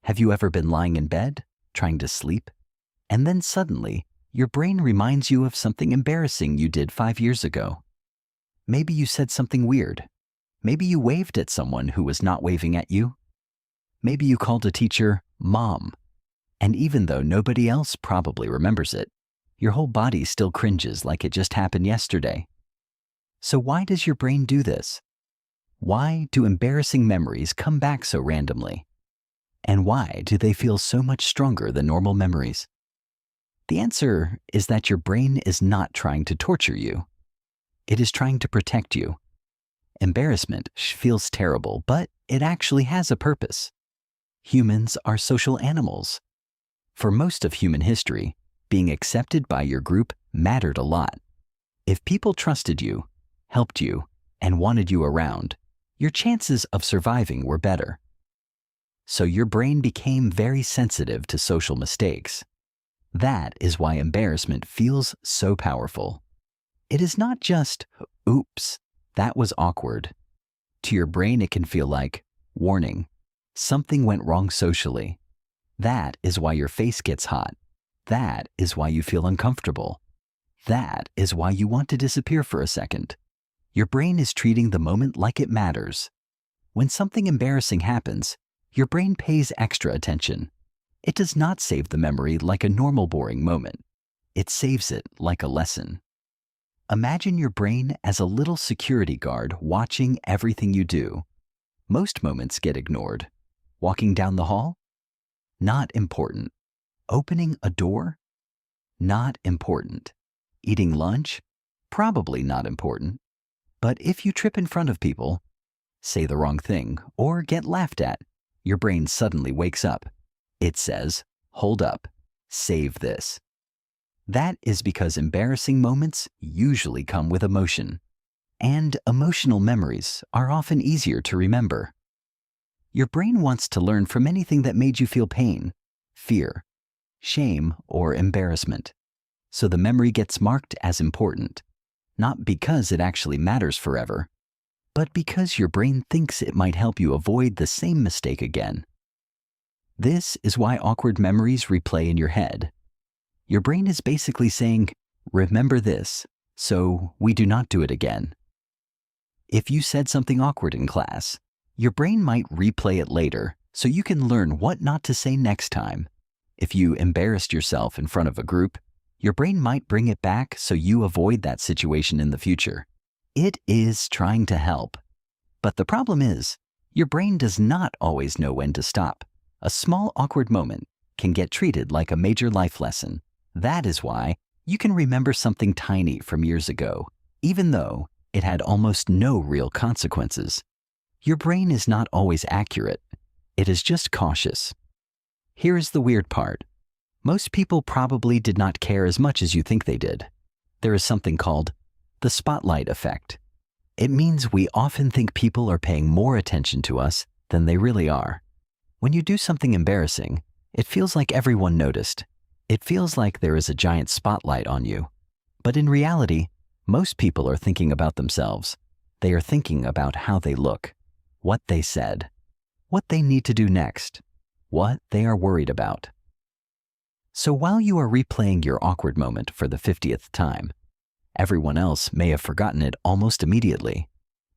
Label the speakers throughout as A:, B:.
A: Have you ever been lying in bed, trying to sleep, and then suddenly your brain reminds you of something embarrassing you did 5 years ago? Maybe you said something weird. Maybe you waved at someone who was not waving at you. Maybe you called a teacher Mom. And even though nobody else probably remembers it, your whole body still cringes like it just happened yesterday. So why does your brain do this? Why do embarrassing memories come back so randomly? And why do they feel so much stronger than normal memories? The answer is that your brain is not trying to torture you. It is trying to protect you. Embarrassment feels terrible, but it actually has a purpose. Humans are social animals. For most of human history, being accepted by your group mattered a lot. If people trusted you, helped you, and wanted you around, your chances of surviving were better. So your brain became very sensitive to social mistakes. That is why embarrassment feels so powerful. It is not just, oops, that was awkward. To your brain, it can feel like, warning, something went wrong socially. That is why your face gets hot. That is why you feel uncomfortable. That is why you want to disappear for a second. Your brain is treating the moment like it matters. When something embarrassing happens, your brain pays extra attention. It does not save the memory like a normal boring moment. It saves it like a lesson. Imagine your brain as a little security guard watching everything you do. Most moments get ignored. Walking down the hall? Not important. Opening a door? Not important. Eating lunch? Probably not important. But if you trip in front of people, say the wrong thing, or get laughed at, your brain suddenly wakes up. It says, hold up, save this. That is because embarrassing moments usually come with emotion, and emotional memories are often easier to remember. Your brain wants to learn from anything that made you feel pain, fear, shame, or embarrassment. So the memory gets marked as important, not because it actually matters forever, but because your brain thinks it might help you avoid the same mistake again. This is why awkward memories replay in your head. Your brain is basically saying, remember this, so we do not do it again. If you said something awkward in class, your brain might replay it later so you can learn what not to say next time. If you embarrassed yourself in front of a group, your brain might bring it back so you avoid that situation in the future. It is trying to help. But the problem is, your brain does not always know when to stop. A small awkward moment can get treated like a major life lesson. That is why you can remember something tiny from years ago, even though it had almost no real consequences. Your brain is not always accurate. It is just cautious. Here is the weird part. Most people probably did not care as much as you think they did. There is something called the spotlight effect. It means we often think people are paying more attention to us than they really are. When you do something embarrassing, it feels like everyone noticed. It feels like there is a giant spotlight on you. But in reality, most people are thinking about themselves. They are thinking about how they look, what they said, what they need to do next, what they are worried about. So while you are replaying your awkward moment for the 50th time, everyone else may have forgotten it almost immediately.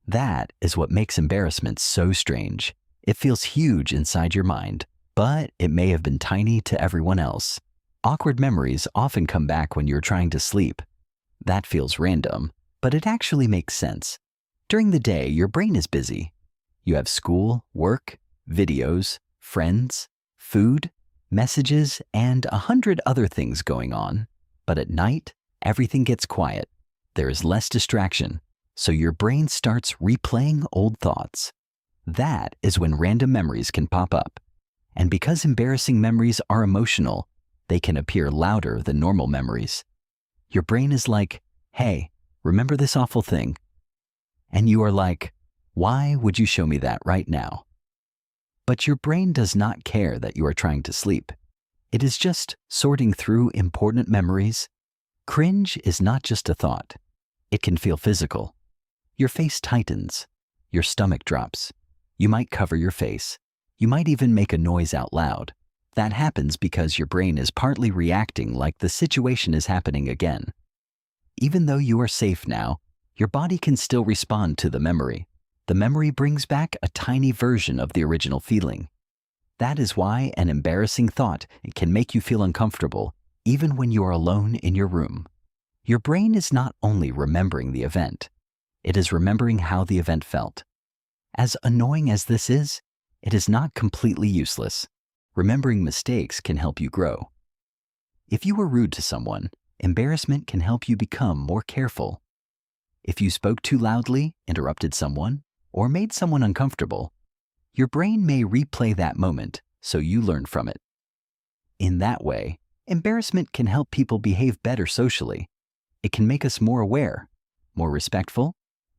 A: That is what makes embarrassment so strange. It feels huge inside your mind, but it may have been tiny to everyone else. Awkward memories often come back when you're trying to sleep. That feels random, but it actually makes sense. During the day, your brain is busy. You have school, work, videos, friends, food, messages, and 100 other things going on. But at night, everything gets quiet. There is less distraction, so your brain starts replaying old thoughts. That is when random memories can pop up. And because embarrassing memories are emotional, they can appear louder than normal memories. Your brain is like, hey, remember this awful thing? And you are like, why would you show me that right now? But your brain does not care that you are trying to sleep. It is just sorting through important memories. Cringe is not just a thought. It can feel physical. Your face tightens. Your stomach drops. You might cover your face. You might even make a noise out loud. That happens because your brain is partly reacting like the situation is happening again. Even though you are safe now, your body can still respond to the memory. The memory brings back a tiny version of the original feeling. That is why an embarrassing thought can make you feel uncomfortable, even when you are alone in your room. Your brain is not only remembering the event, it is remembering how the event felt. As annoying as this is, it is not completely useless. Remembering mistakes can help you grow. If you were rude to someone, embarrassment can help you become more careful. If you spoke too loudly, interrupted someone, or made someone uncomfortable, your brain may replay that moment so you learn from it. In that way, embarrassment can help people behave better socially. It can make us more aware, more respectful,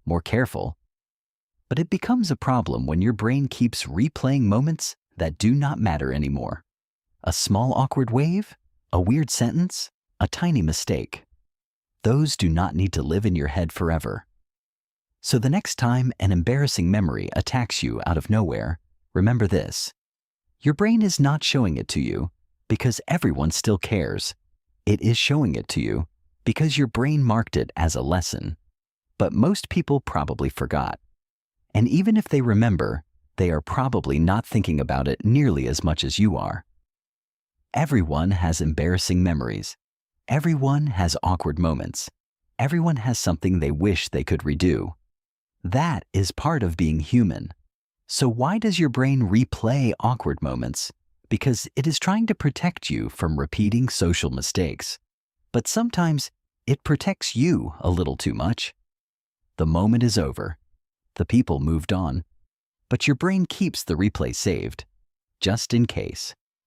A: more careful. But it becomes a problem when your brain keeps replaying moments that do not matter anymore. A small awkward wave, a weird sentence, a tiny mistake. Those do not need to live in your head forever. So the next time an embarrassing memory attacks you out of nowhere, remember this. Your brain is not showing it to you because everyone still cares. It is showing it to you because your brain marked it as a lesson. But most people probably forgot. And even if they remember, they are probably not thinking about it nearly as much as you are. Everyone has embarrassing memories. Everyone has awkward moments. Everyone has something they wish they could redo. That is part of being human. So why does your brain replay awkward moments? Because it is trying to protect you from repeating social mistakes. But sometimes it protects you a little too much. The moment is over. The people moved on. But your brain keeps the replay saved, just in case.